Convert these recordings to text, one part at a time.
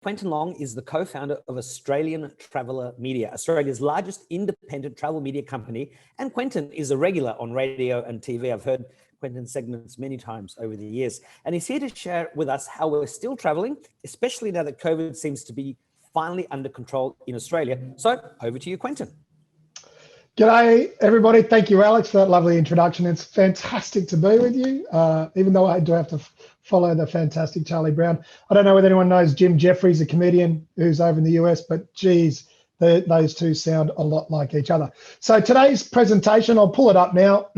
Quentin Long is the co-founder of Australian Traveller Media, Australia's largest independent travel media company. And Quentin is a regular on radio and TV. I've heard Quentin's segments many times over the years. And he's here to share with us how we're still traveling, especially now that COVID seems to be finally under control in Australia. So over to you, Quentin. G'day, everybody. Thank you, Alex, for that lovely introduction. It's fantastic to be with you, even though I do have to follow the fantastic Charlie Brown. I don't know whether anyone knows Jim Jeffries, a comedian who's over in the US, but geez, those two sound a lot like each other. So today's presentation, I'll pull it up now,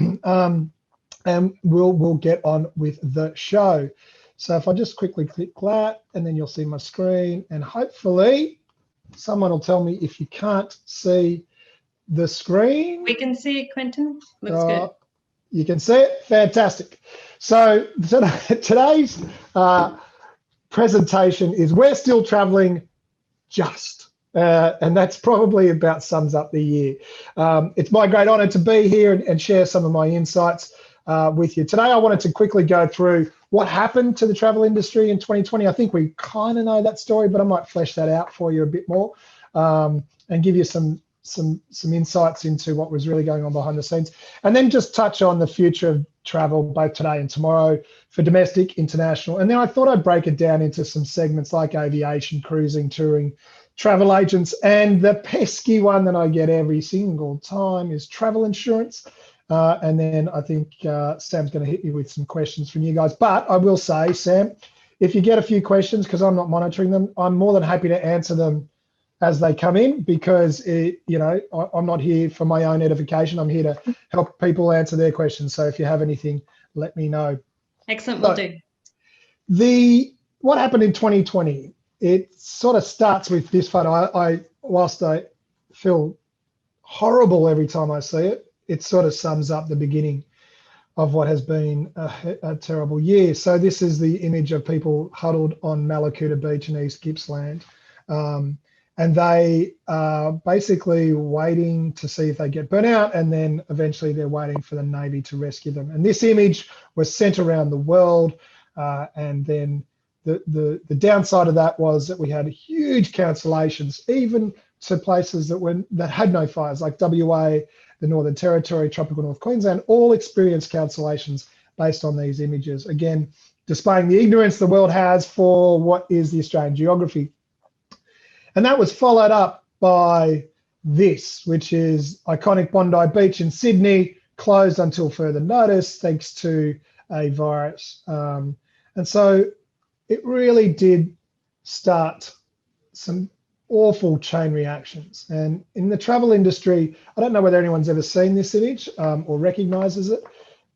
and we'll get on with the show. So if I just quickly click that, and then you'll see my screen, and hopefully someone will tell me if you can't see the screen. We can see it, Quentin. Looks good. You can see it? Fantastic. So today's presentation is we're still traveling just, and that's probably about sums up the year. It's my great honor to be here and share some of my insights with you. Today, I wanted to quickly go through what happened to the travel industry in 2020. I think we kind of know that story, but I might flesh that out for you a bit more and give you some insights into what was really going on behind the scenes, and then just touch on the future of travel both today and tomorrow for domestic, international. And then I thought I'd break it down into some segments like aviation, cruising, touring, travel agents, and the pesky one that I get every single time is travel insurance. And then I think Sam's going to hit you with some questions from you guys. But I will say, Sam, if you get a few questions, because I'm not monitoring them, I'm more than happy to answer them as they come in, because I'm not here for my own edification. I'm here to help people answer their questions. So if you have anything, let me know. Excellent, will do. What happened in 2020? It sort of starts with this photo. Whilst I feel horrible every time I see it, it sort of sums up the beginning of what has been a terrible year. So this is the image of people huddled on Malakuta Beach in East Gippsland. And they are basically waiting to see if they get burnt out, and then eventually they're waiting for the Navy to rescue them. And this image was sent around the world, and then the downside of that was that we had huge cancellations, even to places that had no fires, like WA, the Northern Territory, Tropical North Queensland, all experienced cancellations based on these images. Again, displaying the ignorance the world has for what is the Australian geography. And that was followed up by this, which is iconic Bondi Beach in Sydney, closed until further notice, thanks to a virus. And so it really did start some awful chain reactions. And in the travel industry, I don't know whether anyone's ever seen this image or recognizes it.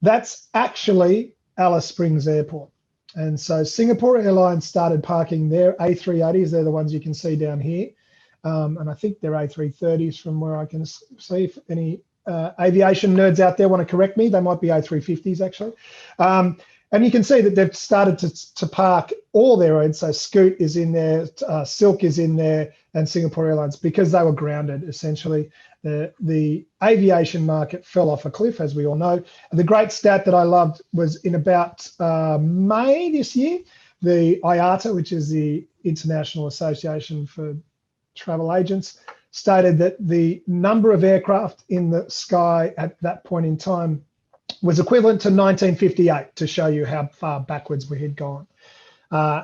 That's actually Alice Springs Airport. And so Singapore Airlines started parking their A380s. They're the ones you can see down here. And I think they're A330s from where I can see. If any aviation nerds out there want to correct me, they might be A350s actually. And you can see that they've started to park all their own. So Scoot is in there, Silk is in there, and Singapore Airlines, because they were grounded essentially. The aviation market fell off a cliff, as we all know. And the great stat that I loved was in about May this year, the IATA, which is the International Association for Travel Agents, stated that the number of aircraft in the sky at that point in time was equivalent to 1958, to show you how far backwards we had gone.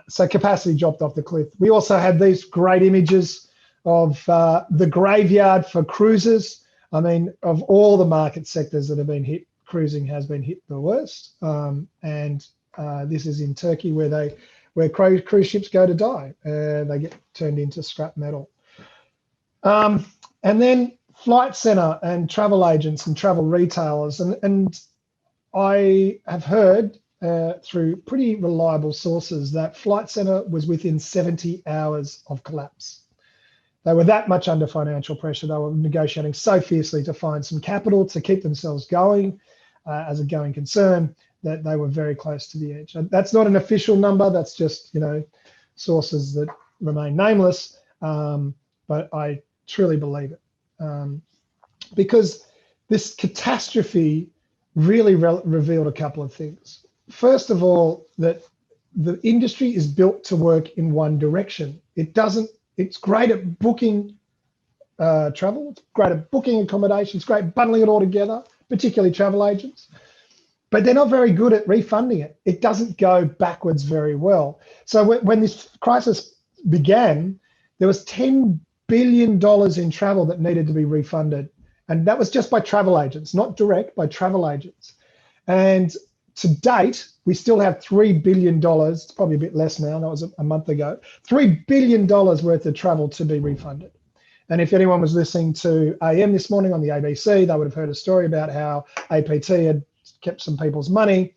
So capacity dropped off the cliff. We also had these great images of the graveyard for cruises. I mean, of all the market sectors that have been hit, cruising has been hit the worst. And this is in Turkey, where cruise ships go to die. They get turned into scrap metal. And then Flight Centre and travel agents and travel retailers. And I have heard through pretty reliable sources that Flight Centre was within 70 hours of collapse. They were that much under financial pressure. They were negotiating so fiercely to find some capital to keep themselves going as a going concern, that they were very close to the edge. And that's not an official number. That's just, sources that remain nameless. But I truly believe it, because this catastrophe really revealed a couple of things. First of all, that the industry is built to work in one direction. It's great at booking travel, it's great at booking accommodation, it's great bundling it all together, particularly travel agents, but they're not very good at refunding it. It doesn't go backwards very well. So when this crisis began, there was $10 billion in travel that needed to be refunded. And that was just by travel agents, not direct, by travel agents. And to date, we still have $3 billion, it's probably a bit less now, that was a month ago, $3 billion worth of travel to be refunded. And if anyone was listening to AM this morning on the ABC, they would have heard a story about how APT had kept some people's money,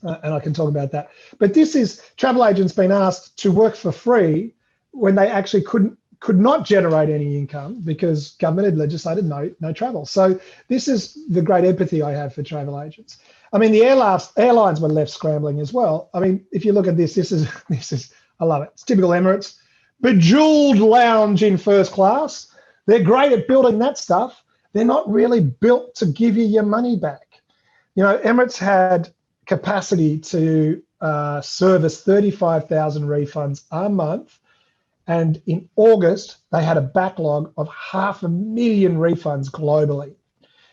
and I can talk about that. But this is travel agents being asked to work for free when they actually could not generate any income because government had legislated no travel. So this is the great empathy I have for travel agents. I mean, the airlines were left scrambling as well. I mean, if you look at this is I love it. It's typical Emirates. Bejeweled lounge in first class. They're great at building that stuff. They're not really built to give you your money back. You know, Emirates had capacity to service 35,000 refunds a month. And in August, they had a backlog of 500,000 refunds globally.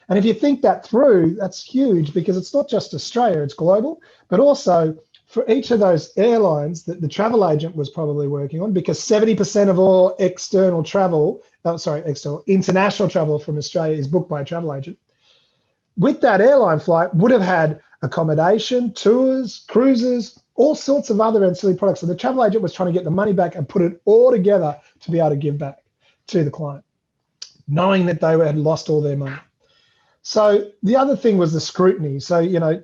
And if you think that through, that's huge because it's not just Australia, it's global, but also for each of those airlines that the travel agent was probably working on, because 70% of all international travel from Australia is booked by a travel agent. With that airline flight would have had accommodation, tours, cruises, all sorts of other ancillary products. So the travel agent was trying to get the money back and put it all together to be able to give back to the client, knowing that they had lost all their money. So the other thing was the scrutiny. So, you know,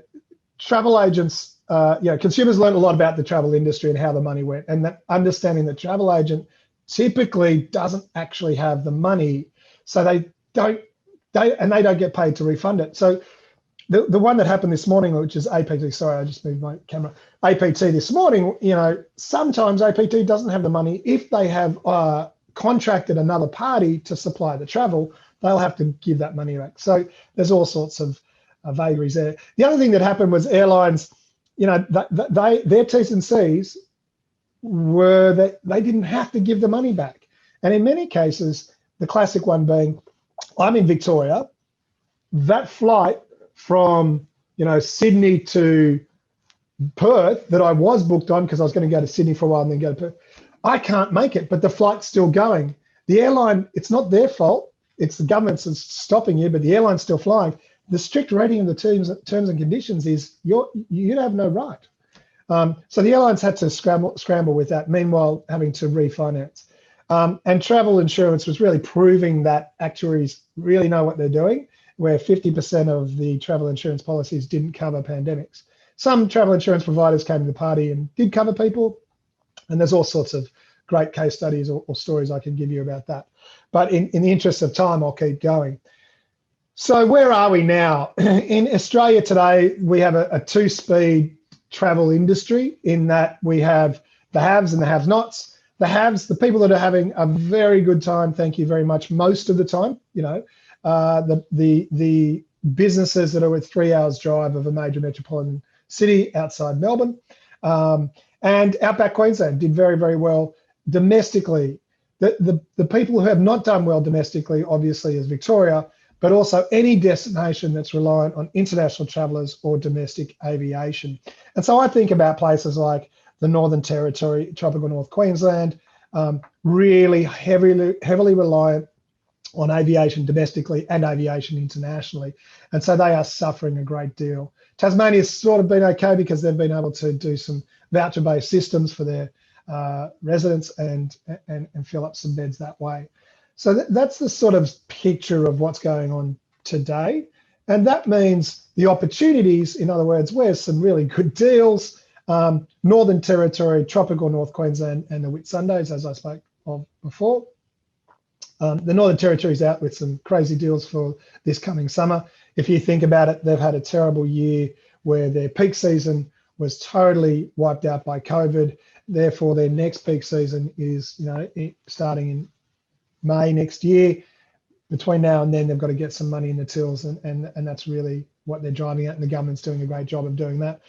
travel agents, consumers learned a lot about the travel industry and how the money went, and that understanding the travel agent typically doesn't actually have the money, so they don't get paid to refund it. So the one that happened this morning, which is APT, sorry, I just moved my camera, APT this morning, you know, sometimes APT doesn't have the money. If they have contracted another party to supply the travel, they'll have to give that money back. So there's all sorts of vagaries there. The other thing that happened was airlines, you know, their T's and C's were that they didn't have to give the money back. And in many cases, the classic one being, I'm in Victoria, that flight from, you know, Sydney to Perth that I was booked on because I was going to go to Sydney for a while and then go to Perth, I can't make it, but the flight's still going. The airline, it's not their fault. It's the government that's stopping you, but the airline's still flying. The strict rating of the terms and conditions is you have no right. So the airlines had to scramble with that, meanwhile having to refinance. And travel insurance was really proving that actuaries really know what they're doing, where 50% of the travel insurance policies didn't cover pandemics. Some travel insurance providers came to the party and did cover people, and there's all sorts of great case studies or stories I can give you about that. But in the interest of time, I'll keep going. So where are we now? In Australia today, we have a two-speed travel industry in that we have the haves and the have-nots. The haves, the people that are having a very good time, thank you very much, most of the time, you know, the businesses that are with 3 hours drive of a major metropolitan city outside Melbourne. And Outback Queensland did very, very well domestically. The people who have not done well domestically, obviously, is Victoria, but also any destination that's reliant on international travellers or domestic aviation. And so I think about places like the Northern Territory, tropical North Queensland, really heavily reliant on aviation domestically and aviation internationally. And so they are suffering a great deal. Tasmania's sort of been okay because they've been able to do some voucher-based systems for their residents and fill up some beds that way. So that's the sort of picture of what's going on today. And that means the opportunities, in other words, where's some really good deals, Northern Territory, tropical North Queensland, and the Whitsundays, as I spoke of before. The Northern Territory is out with some crazy deals for this coming summer. If you think about it, they've had a terrible year where their peak season was totally wiped out by COVID. Therefore, their next peak season is, you know, starting in May next year. Between now and then, they've got to get some money in the tills, and that's really what they're driving at, and the government's doing a great job of doing that.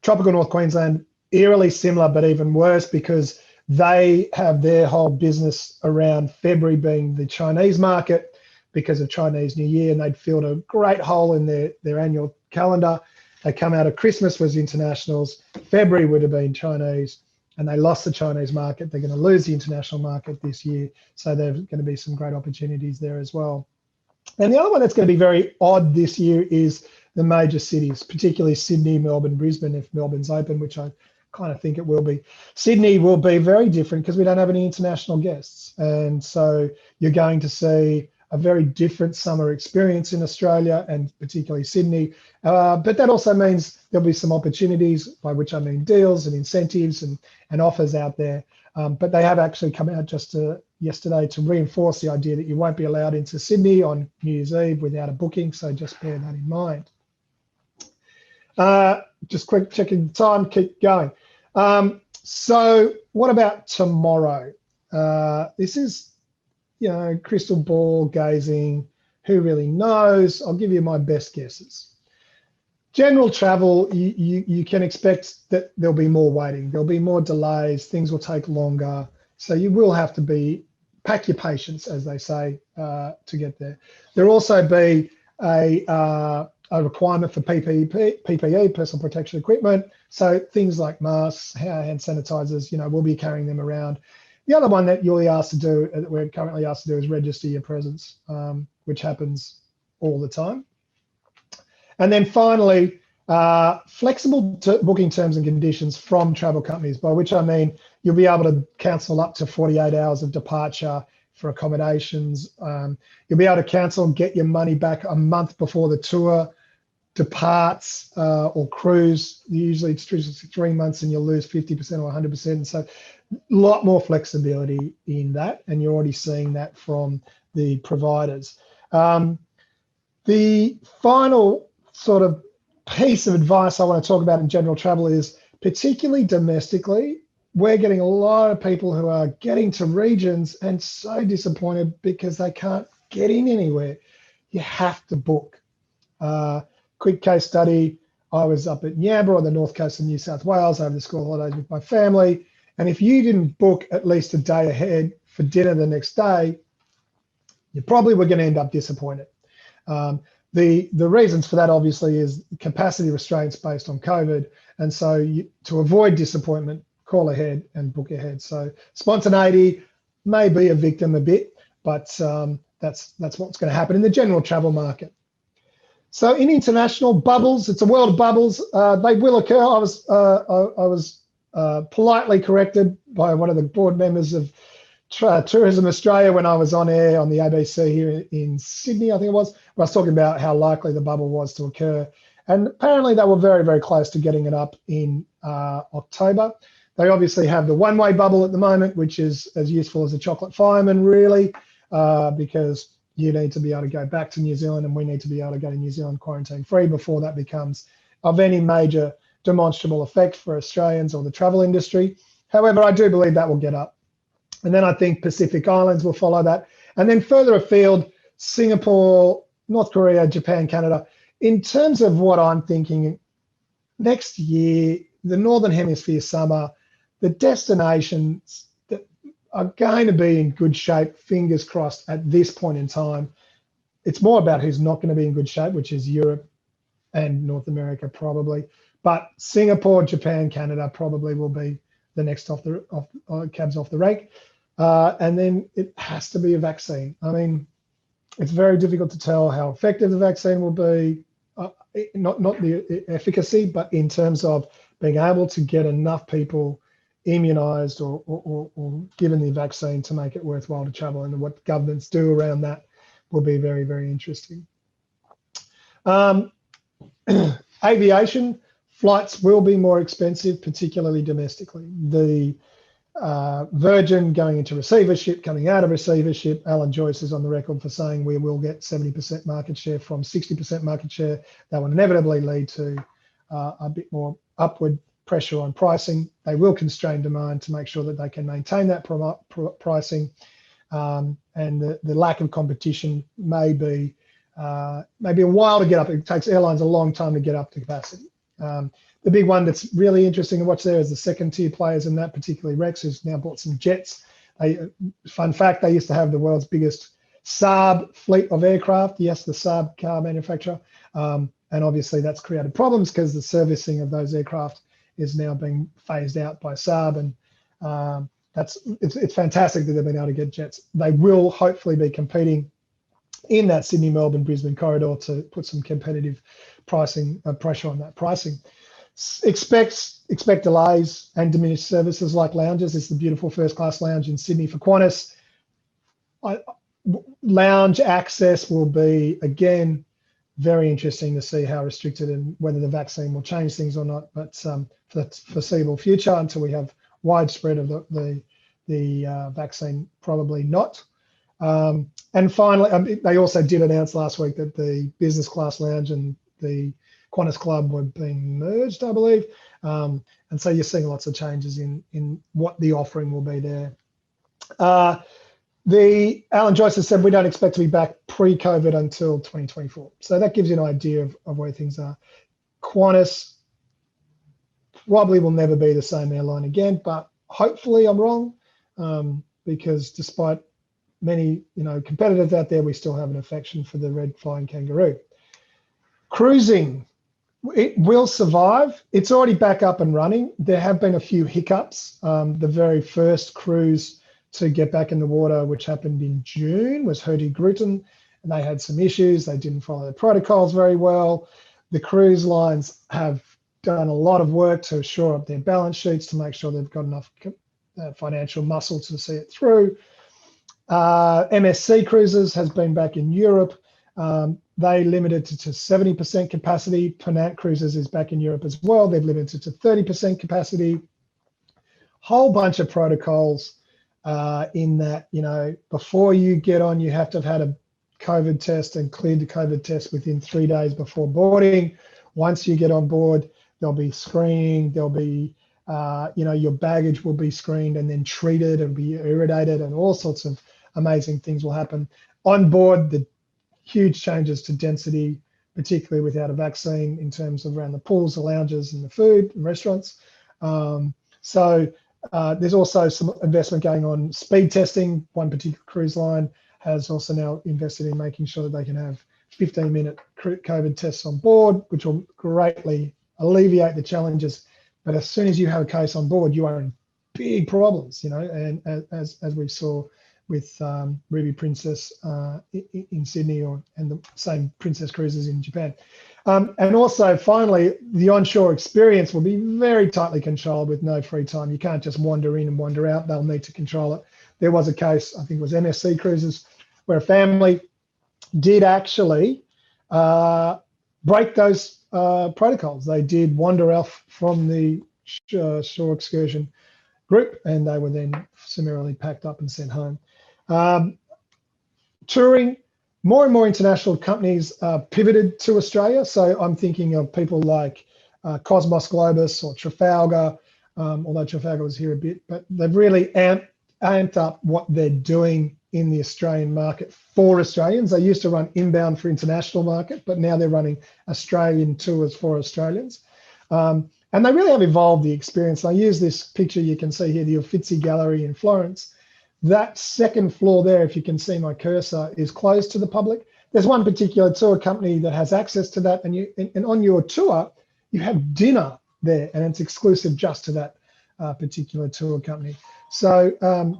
Tropical North Queensland, eerily similar, but even worse, because they have their whole business around February being the Chinese market because of Chinese New Year, and they'd filled a great hole in their annual calendar. They come out of Christmas was internationals, February would have been Chinese, and they lost the Chinese market. They're going to lose the international market this year, so there's going to be some great opportunities there as well. And the other one that's going to be very odd this year is the major cities, particularly Sydney, Melbourne, Brisbane, if Melbourne's open, which I kind of think it will be. Sydney will be very different because we don't have any international guests. And so you're going to see a very different summer experience in Australia and particularly Sydney. But that also means there'll be some opportunities, by which I mean deals and incentives and offers out there. But they have actually come out just yesterday to reinforce the idea that you won't be allowed into Sydney on New Year's Eve without a booking. So just bear that in mind. Just quick checking the time, keep going. So what about tomorrow? This is, crystal ball gazing. Who really knows? I'll give you my best guesses. General travel, you can expect that there'll be more waiting. There'll be more delays. Things will take longer. So you will have to pack your patience, as they say, to get there. There'll also be a requirement for PPE, personal protection equipment. So things like masks, hand sanitizers, we'll be carrying them around. The other one that you'll be asked to do, that we're currently asked to do, is register your presence, which happens all the time. And then finally, flexible booking terms and conditions from travel companies, by which I mean you'll be able to cancel up to 48 hours of departure for accommodations. You'll be able to cancel and get your money back a month before the tour departs or cruise. Usually it's 3 months and you'll lose 50% or 100%. So a lot more flexibility in that, and you're already seeing that from the providers. The final sort of piece of advice I want to talk about in general travel is, particularly domestically, we're getting a lot of people who are getting to regions and so disappointed because they can't get in anywhere. You have to book. Quick case study, I was up at Yamba on the north coast of New South Wales over the school holidays with my family. And if you didn't book at least a day ahead for dinner the next day, you probably were going to end up disappointed. The reasons for that obviously is capacity restraints based on COVID. And so to avoid disappointment, call ahead and book ahead. So spontaneity may be a victim a bit, but that's what's going to happen in the general travel market. So in international bubbles, it's a world of bubbles. They will occur. I was politely corrected by one of the board members of Tourism Australia when I was on air on the ABC here in Sydney, I think it was, where I was talking about how likely the bubble was to occur. And apparently they were very, very close to getting it up in October. They obviously have the one-way bubble at the moment, which is as useful as a chocolate fireman, really, because you need to be able to go back to New Zealand and we need to be able to go to New Zealand quarantine-free before that becomes of any major demonstrable effect for Australians or the travel industry. However, I do believe that will get up. And then I think Pacific Islands will follow that. And then further afield, Singapore, North Korea, Japan, Canada. In terms of what I'm thinking, next year, the Northern Hemisphere summer, the destinations that are going to be in good shape, fingers crossed, at this point in time. It's more about who's not going to be in good shape, which is Europe and North America probably. But Singapore, Japan, Canada probably will be the next cabs off the rank. And then it has to be a vaccine. I mean, it's very difficult to tell how effective the vaccine will be, not the efficacy, but in terms of being able to get enough people immunized or given the vaccine to make it worthwhile to travel, and what governments do around that will be very, very interesting. Aviation flights will be more expensive, particularly domestically. The Virgin going into receivership, coming out of receivership, Alan Joyce is on the record for saying we will get 70% market share from 60% market share. That will inevitably lead to a bit more upward pressure on pricing. They will constrain demand to make sure that they can maintain that pricing, and the lack of competition may be a while to get up. It takes airlines a long time to get up to capacity. The big one that's really interesting to watch there is the second tier players in that, particularly Rex, who's now bought some jets. Fun fact, they used to have the world's biggest Saab fleet of aircraft. Yes, the Saab car manufacturer. And obviously that's created problems because the servicing of those aircraft is now being phased out by Saab. And it's fantastic that they've been able to get jets. They will hopefully be competing in that Sydney, Melbourne, Brisbane corridor to put some competitive pricing pressure on that pricing. Expect delays and diminished services like lounges. It's the beautiful first class lounge in Sydney for Qantas. Lounge access will be, again, very interesting to see how restricted and whether the vaccine will change things or not. But for the foreseeable future, until we have widespread of the vaccine, probably not. And finally, they also did announce last week that the business class lounge and the Qantas Club were being merged, I believe. And so you're seeing lots of changes in what the offering will be there. Alan Joyce has said we don't expect to be back pre-COVID until 2024. So that gives you an idea of where things are. Qantas probably will never be the same airline again, but hopefully I'm wrong, because despite many competitors out there, we still have an affection for the red flying kangaroo. Cruising, it will survive. It's already back up and running. There have been a few hiccups. The very first cruise to get back in the water, which happened in June, was Hurtigruten, and they had some issues. They didn't follow the protocols very well. The cruise lines have done a lot of work to shore up their balance sheets to make sure they've got enough financial muscle to see it through. MSC Cruises has been back in Europe. They limited it to 70% capacity. Pennant Cruises is back in Europe as well. They've limited it to 30% capacity. Whole bunch of protocols in that, before you get on, you have to have had a COVID test and cleared the COVID test within 3 days before boarding. Once you get on board, there'll be screening. There'll be, your baggage will be screened and then treated and be irradiated, and all sorts of amazing things will happen. On board, the huge changes to density, particularly without a vaccine, in terms of around the pools, the lounges, and the food and restaurants. There's also some investment going on speed testing. One particular cruise line has also now invested in making sure that they can have 15-minute COVID tests on board, which will greatly alleviate the challenges. But as soon as you have a case on board, you are in big problems, and as we saw with Ruby Princess in Sydney, and the same Princess Cruises in Japan. And also, finally, the onshore experience will be very tightly controlled with no free time. You can't just wander in and wander out. They'll need to control it. There was a case, I think it was MSC Cruises, where a family did actually break those protocols. They did wander off from the shore excursion group, and they were then summarily packed up and sent home. Touring, more and more international companies pivoted to Australia. So I'm thinking of people like Cosmos Globus or Trafalgar, although Trafalgar was here a bit, but they've really amped up what they're doing in the Australian market for Australians. They used to run inbound for international market, but now they're running Australian tours for Australians. And they really have evolved the experience. I use this picture you can see here, the Uffizi Gallery in Florence. That second floor there, if you can see my cursor, is closed to the public. There's one particular tour company that has access to that, and on your tour, you have dinner there, and it's exclusive just to that particular tour company. So,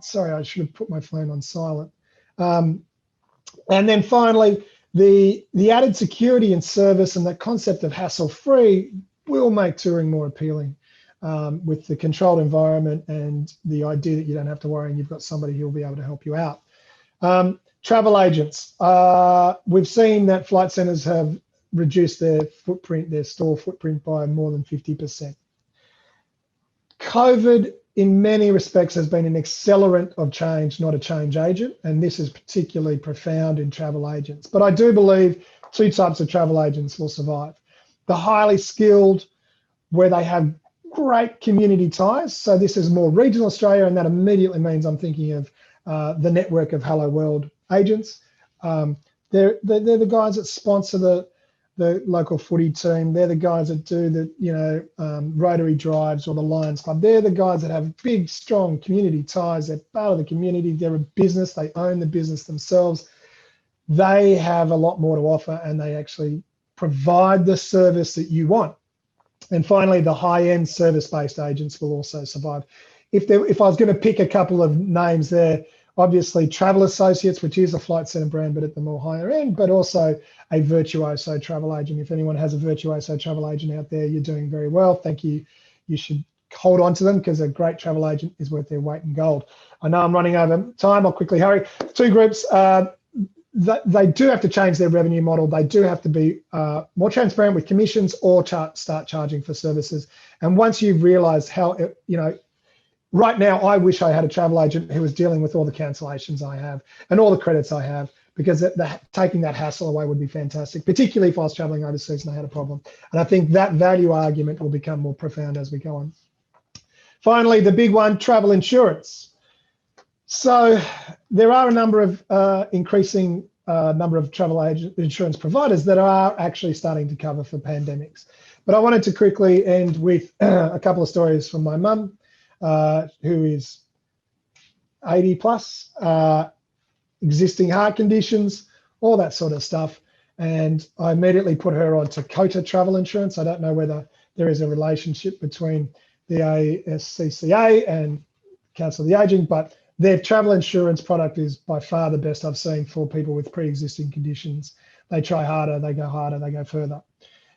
sorry, I should have put my phone on silent. And then finally, the added security and service and the concept of hassle-free will make touring more appealing. With the controlled environment and the idea that you don't have to worry and you've got somebody who will be able to help you out. Travel agents. We've seen that Flight Centres have reduced their footprint, their store footprint, by more than 50%. COVID, in many respects, has been an accelerant of change, not a change agent, and this is particularly profound in travel agents. But I do believe two types of travel agents will survive. The highly skilled, where they have great community ties. So this is more regional Australia, and that immediately means I'm thinking of the network of Hello World agents. They're the guys that sponsor the the local footy team. They're the guys that do the, Rotary drives or the Lions Club. They're the guys that have big, strong community ties. They're part of the community. They're a business. They own the business themselves. They have a lot more to offer, and they actually provide the service that you want. And finally, the high-end service-based agents will also survive. If I was going to pick a couple of names there, obviously Travel Associates, which is a Flight Centre brand, but at the more higher end, but also a Virtuoso travel agent. If anyone has a Virtuoso travel agent out there, you're doing very well. Thank you. You should hold on to them, because a great travel agent is worth their weight in gold. I know I'm running over time. I'll quickly hurry. Two groups. They do have to change their revenue model. They do have to be more transparent with commissions, or start charging for services. And once you realize how, right now, I wish I had a travel agent who was dealing with all the cancellations I have and all the credits I have, because taking that hassle away would be fantastic, particularly if I was traveling overseas and I had a problem. And I think that value argument will become more profound as we go on. Finally, the big one, travel insurance. So there are a number of increasing number of travel insurance providers that are actually starting to cover for pandemics. But I wanted to quickly end with a couple of stories from my mum, who is 80 plus, existing heart conditions, all that sort of stuff. And I immediately put her onto COTA travel insurance. I don't know whether there is a relationship between the ASCCA and Council of the Aging, but their travel insurance product is by far the best I've seen for people with pre-existing conditions. They try harder, they go further.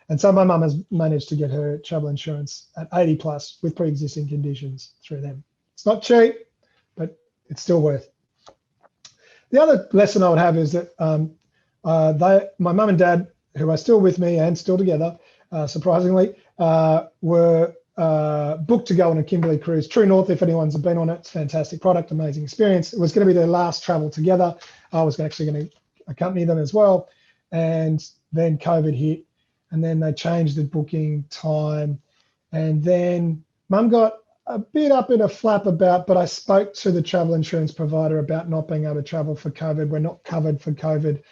And so my mum has managed to get her travel insurance at 80 plus with pre-existing conditions through them. It's not cheap, but it's still worth it. The other lesson I would have is that my mum and dad, who are still with me and still together, surprisingly, were booked to go on a Kimberley cruise. True North, if anyone's been on it, it's a fantastic product, amazing experience. It was going to be their last travel together. I was actually going to accompany them as well. And then COVID hit, and then they changed the booking time. And then Mum got a bit up in a flap about, but I spoke to the travel insurance provider about not being able to travel for COVID. We're not covered for COVID.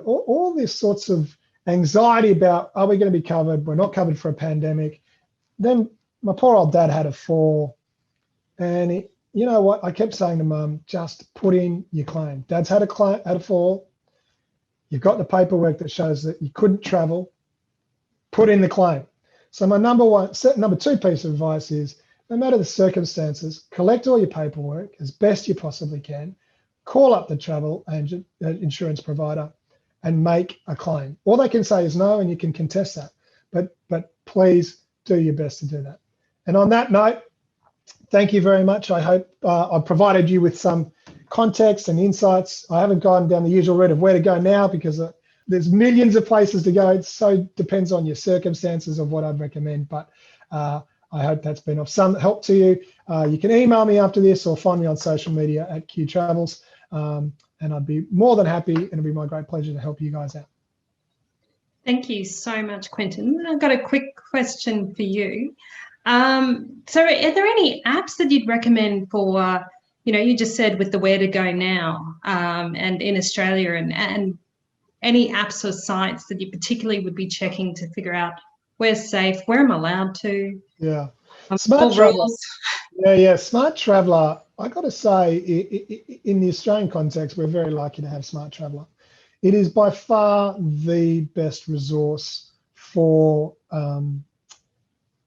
All these sorts of anxiety about, are we going to be covered? We're not covered for a pandemic. Then my poor old dad had a fall, and you know what? I kept saying to Mum, just put in your claim. Dad's had a fall. You've got the paperwork that shows that you couldn't travel. Put in the claim. So my number two piece of advice is, no matter the circumstances, collect all your paperwork as best you possibly can. Call up the travel agent, insurance provider, and make a claim. All they can say is no, and you can contest that. But please do your best to do that. And on that note, thank you very much. I hope I've provided you with some context and insights. I haven't gone down the usual route of where to go now, because there's millions of places to go. It so depends on your circumstances of what I'd recommend. But I hope that's been of some help to you. You can email me after this, or find me on social media at Q Travels. And I'd be more than happy, and it'd be my great pleasure to help you guys out. Thank you so much, Quentin. I've got a quick question for you. So are there any apps that you'd recommend for, you just said with the Where to Go Now, and in Australia, and any apps or sites that you particularly would be checking to figure out where's safe, where am I allowed to? Yeah. Smart Traveller. Yeah. Smart Traveller, I got to say, in the Australian context, we're very lucky to have Smart Traveller. It is by far the best resource for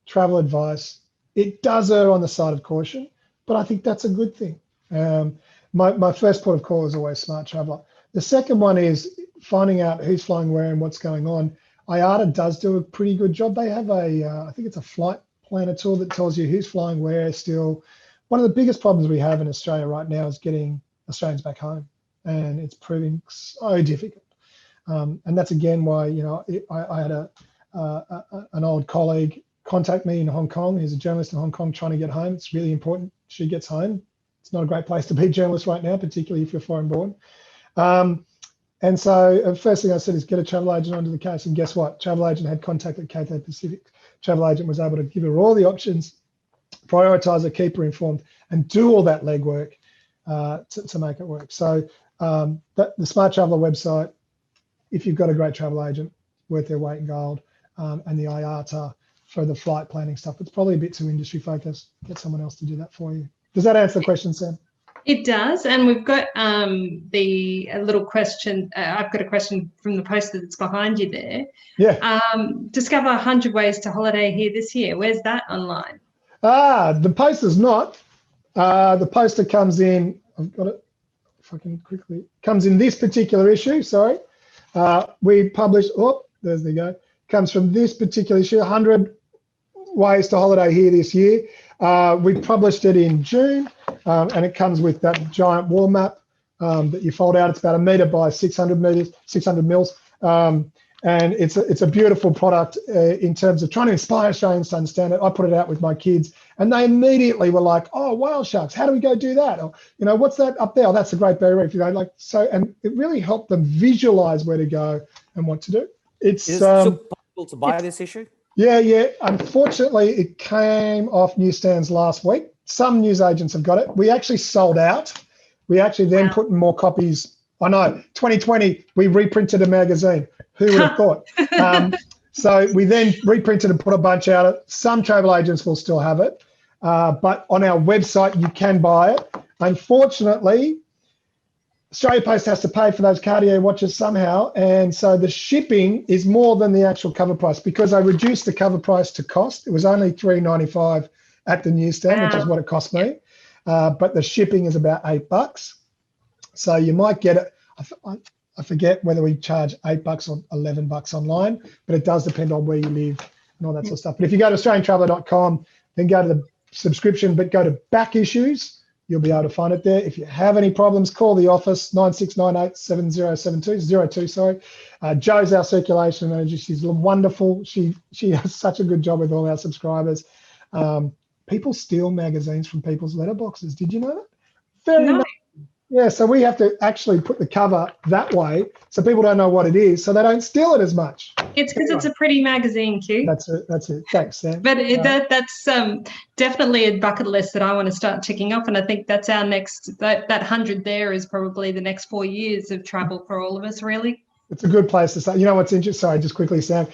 travel advice. It does err on the side of caution, but I think that's a good thing. My first port of call is always Smart Traveller. The second one is finding out who's flying where and what's going on. IATA does do a pretty good job. They have I think it's a flight planner tool that tells you who's flying where still. One of the biggest problems we have in Australia right now is getting Australians back home, and it's proving so difficult. And that's again why, I had an old colleague contact me in Hong Kong. He's a journalist in Hong Kong trying to get home. It's really important she gets home. It's not a great place to be a journalist right now, particularly if you're foreign born. And so the first thing I said is get a travel agent onto the case. And guess what? Travel agent had contact at Cathay Pacific. Travel agent was able to give her all the options, prioritize her, keep her informed, and do all that legwork to make it work. So the Smart Traveller website, if you've got a great travel agent, worth their weight in gold, and the IATA for the flight planning stuff. It's probably a bit too industry focused. Get someone else to do that for you. Does that answer the question, Sam? It does, and we've got a little question. I've got a question from the poster that's behind you there. Yeah. Discover 100 ways to holiday here this year. Where's that online? The poster's not. The poster comes in. I've got it. If I can quickly, comes in this particular issue. Sorry, we published. Oh, there's the go. Comes from this particular issue. 100 ways to holiday here this year. We published it in June, and it comes with that giant wall map that you fold out. It's about 1 meter by 600 meters, 600 mils, and it's a beautiful product in terms of trying to inspire Australians to understand it. I put it out with my kids, and they immediately were like, "Oh, whale sharks! How do we go do that? Or, you know, what's that up there? Oh, that's the Great Barrier Reef." You know, like so, and it really helped them visualize where to go and what to do. It's Is it still possible to buy this issue? Yeah. Unfortunately, it came off newsstands last week. Some newsagents have got it. We actually sold out. We actually then put in more copies. I know, 2020, we reprinted a magazine. Who would have thought? So we then reprinted and put a bunch out. Some travel agents will still have it, but on our website, you can buy it. Unfortunately, Australia Post has to pay for those Cartier watches somehow, and so the shipping is more than the actual cover price because I reduced the cover price to cost. It was only $3.95 at the newsstand, which is what it cost me, but the shipping is about $8. So you might get it. I forget whether we charge $8 or $11 online, but it does depend on where you live and all that sort of stuff. But if you go to AustralianTraveller.com, then go to the subscription, but go to back issues. You'll be able to find it there. If you have any problems, call the office, 9698-7072, sorry. Jo's our circulation manager. She's wonderful. She does such a good job with all our subscribers. People steal magazines from people's letterboxes. Did you know that? Very nice. Yeah, so we have to actually put the cover that way so people don't know what it is, so they don't steal it as much. It's because it's a pretty magazine, Q. That's it. Thanks, Sam. But that's definitely a bucket list that I want to start ticking off, and I think that's our next, that 100 there is probably the next 4 years of travel for all of us, really. It's a good place to start. You know what's interesting? Sorry, just quickly, Sam.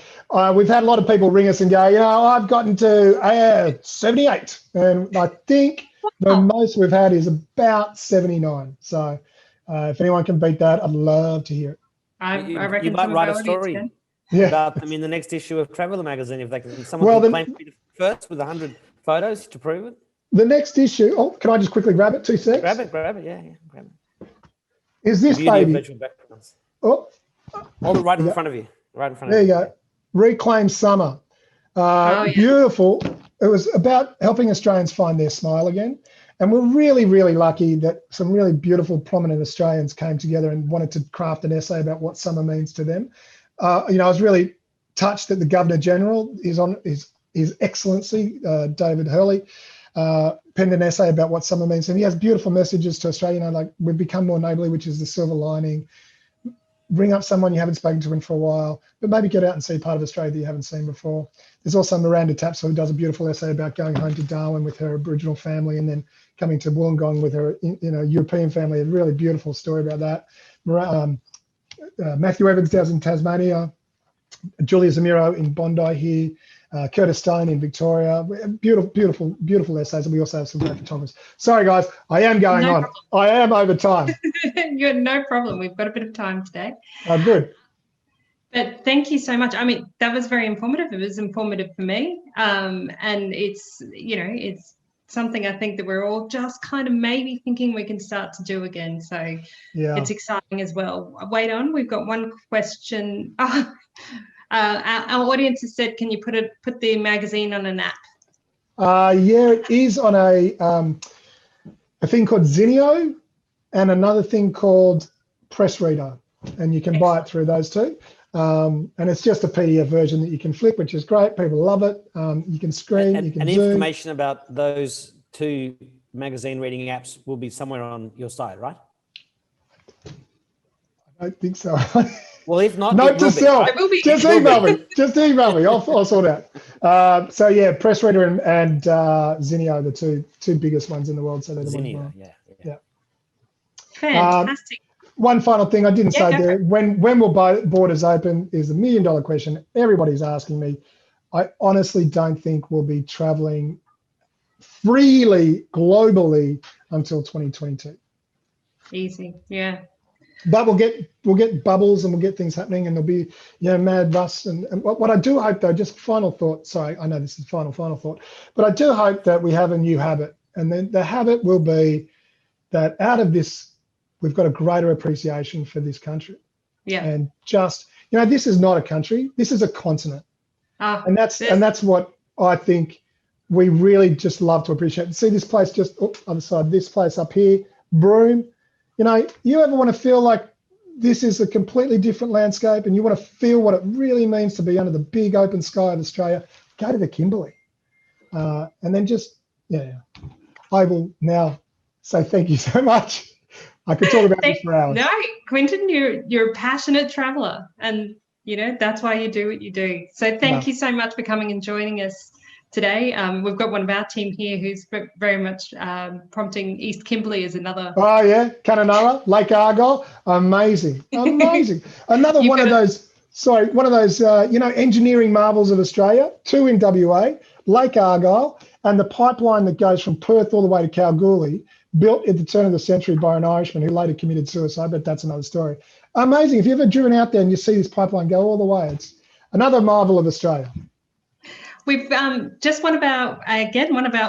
We've had a lot of people ring us and go, I've gotten to 78, and I think the most we've had is about 79. So if anyone can beat that, I'd love to hear it. I reckon you might write a story about them in the next issue of Traveller magazine if they can. Someone can claim to be the first with 100 photos to prove it. The next issue. Oh, can I just quickly grab it? 2 seconds. Grab it. Yeah, grab it. Is this baby? Oh, hold it right in front of you. There you go. Reclaim Summer. Beautiful. It was about helping Australians find their smile again. And we're really, really lucky that some really beautiful, prominent Australians came together and wanted to craft an essay about what summer means to them. I was really touched that the Governor General is on His Excellency, David Hurley, penned an essay about what summer means. And he has beautiful messages to Australia, like we've become more neighbourly, which is the silver lining. Bring up someone you haven't spoken to in for a while, but maybe get out and see part of Australia that you haven't seen before. There's also Miranda Tapsell, who does a beautiful essay about going home to Darwin with her Aboriginal family and then coming to Wollongong with her European family. A really beautiful story about that. Matthew Evans does in Tasmania, Julia Zamiro in Bondi here, Curtis Stone in Victoria. Beautiful essays, and we also have some great photographers. Sorry, guys, I am going on. Problem. I am over time. You're no problem. We've got a bit of time today. Oh, good. But thank you so much. I mean, that was very informative. It was informative for me, and it's something I think that we're all just kind of maybe thinking we can start to do again. So it's exciting as well. Wait on, we've got one question. Our audience has said, can you put the magazine on an app? Yeah, it is on a thing called Zinio and another thing called Press Reader, and you can buy it through those two. And it's just a PDF version that you can flip, which is great. People love it. You can screen, you can zoom. Information about those two magazine reading apps will be somewhere on your site, right? I don't think so. Well, if not, note to self. Just email me. Just email me. I'll sort it out. So yeah, Press Reader and Zinio, the two biggest ones in the world. So they're the Zinio, ones. Yeah. Fantastic. one final thing I didn't say go there. When will borders open is the $1 million question. Everybody's asking me. I honestly don't think we'll be traveling freely globally until 2022. Easy, yeah. But we'll get bubbles and we'll get things happening, and there'll be mad rush. And what I do hope, though, just final thought. Sorry, I know this is final thought, but I do hope that we have a new habit, and then the habit will be that out of this, we've got a greater appreciation for this country. Yeah. And just this is not a country. This is a continent, and that's what I think we really just love to appreciate. See this place just other side. This place up here, Broome. You ever want to feel like this is a completely different landscape and you want to feel what it really means to be under the big open sky of Australia, go to the Kimberley. And then I will now say thank you so much. I could talk about this for hours. No, Quentin, you're a passionate traveller, and that's why you do what you do. So thank you so much for coming and joining us today. We've got one of our team here who's very much prompting East Kimberley as another. Oh yeah, Kununurra, Lake Argyle, amazing. Another one of those engineering marvels of Australia. 2 in WA, Lake Argyle, and the pipeline that goes from Perth all the way to Kalgoorlie, built at the turn of the century by an Irishman who later committed suicide, but that's another story. Amazing. If you ever driven out there and you see this pipeline go all the way, it's another marvel of Australia. We've just one of our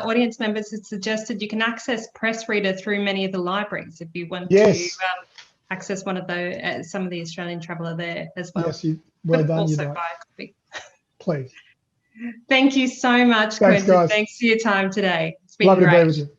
audience members has suggested you can access Press Reader through many of the libraries if you want to access one of some of the Australian Traveller there as well. Yes, well done. Also buy a copy. Please. Thank you so much, Quentin. Guys. Thanks for your time today. It's been Lovely great. to be with you.